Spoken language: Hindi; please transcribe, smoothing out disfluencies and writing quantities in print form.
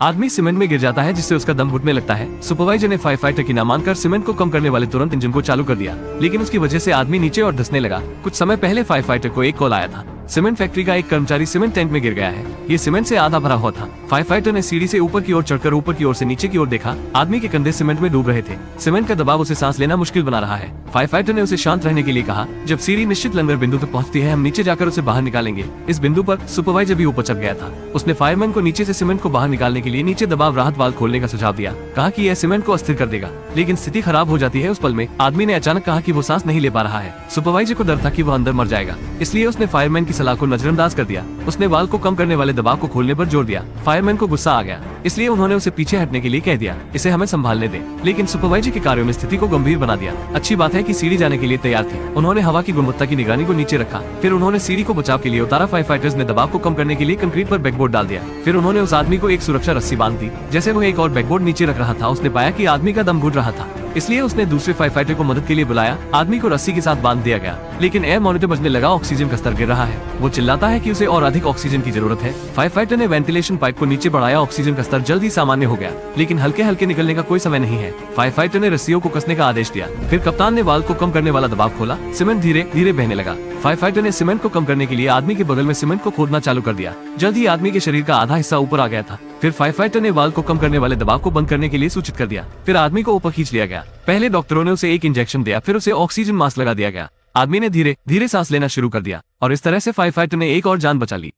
आदमी सीमेंट में गिर जाता है जिससे उसका दम घुटने लगता है। सुपरवाइजर ने फायर फाइटर की ना मानकर सीमेंट को कम करने वाले तुरंत इंजन को चालू कर दिया, लेकिन उसकी वजह से आदमी नीचे और धंसने लगा। कुछ समय पहले फायर फाइटर को एक कॉल आया था। सीमेंट फैक्ट्री का एक कर्मचारी सीमेंट टैंक में गिर गया है। ये सीमेंट से आधा भरा हुआ था। फायर फाइटर ने सीढ़ी से ऊपर की ओर चढ़कर ऊपर की ओर से नीचे की ओर देखा। आदमी के कंधे सीमेंट में डूब रहे थे। सीमेंट का दबाव उसे सांस लेना मुश्किल बना रहा है। फायर फाइटर ने उसे शांत रहने के लिए कहा। जब सीढ़ी निश्चित लंगर बिंदु तक पहुंचती है, हम नीचे जाकर उसे बाहर निकालेंगे। इस बिंदु पर सुपरवाइजर भी ऊपर चढ़ गया था। उसने फायरमैन को नीचे से सीमेंट को बाहर निकालने के लिए नीचे दबाव राहत वाल्व खोलने का सुझाव दिया। कहा कि यह सीमेंट को अस्थिर कर देगा, लेकिन स्थिति खराब हो जाती है। उस पल में आदमी ने अचानक कहा कि वो सांस नहीं ले पा रहा है। सुपरवाइजर को डर था कि वह अंदर मर जाएगा, इसलिए उसने फायरमैन की सलाह को नजरअंदाज कर दिया। उसने वाल्व को कम करने वाले दबाव को खोलने पर जोर दिया। फायरमैन को गुस्सा आ गया, इसलिए उन्होंने उसे पीछे हटने के लिए कह दिया, इसे हमें संभालने दे। लेकिन सुपरवाइजर के कार्यों में स्थिति को गंभीर बना दिया। अच्छी बात है कि सीढ़ी जाने के लिए तैयार थी। उन्होंने हवा की गुणवत्ता की निगरानी को नीचे रखा। फिर उन्होंने सीढ़ी को बचाव के लिए उतारा। फायर फाइटर्स ने दबाव को कम करने के लिए कंक्रीट पर बैकबोर्ड डाल दिया। फिर उन्होंने उस आदमी को एक सुरक्षा रस्सी बांध दी। जैसे वो एक और बैकबोर्ड नीचे रख रहा था, उसने पाया कि आदमी का दम घुट रहा था, इसलिए उसने दूसरे फायर फाइटर को मदद के लिए बुलाया। आदमी को रस्सी के साथ बांध दिया गया, लेकिन एयर मॉनिटर बजने लगा। ऑक्सीजन का स्तर गिर रहा है। वो चिल्लाता है कि उसे और अधिक ऑक्सीजन की जरूरत है। फायर फाइटर ने वेंटिलेशन पाइप को नीचे बढ़ाया। ऑक्सीजन का स्तर जल्द ही सामान्य हो गया, लेकिन हल्के हल्के निकलने का कोई समय नहीं है। फायर फाइटर ने रस्सियों को कसने का आदेश दिया। फिर कप्तान ने वाल्व को कम करने वाला दबाव खोला। सीमेंट धीरे धीरे बहने लगा। फायर फाइटर ने सीमेंट को कम करने के लिए आदमी के बगल में सीमेंट को खोदना चालू कर दिया। जल्द ही आदमी के शरीर का आधा हिस्सा ऊपर आ गया था। फिर फायर फाइटर ने वाल्व को कम करने वाले दबाव को बंद करने के लिए सूचित कर दिया। फिर आदमी को ऊपर खींच लिया गया। पहले डॉक्टरों ने उसे एक इंजेक्शन दिया, फिर उसे ऑक्सीजन मास्क लगा दिया गया। आदमी ने धीरे धीरे सांस लेना शुरू कर दिया और इस तरह से फायर फाइटर ने एक और जान बचा ली।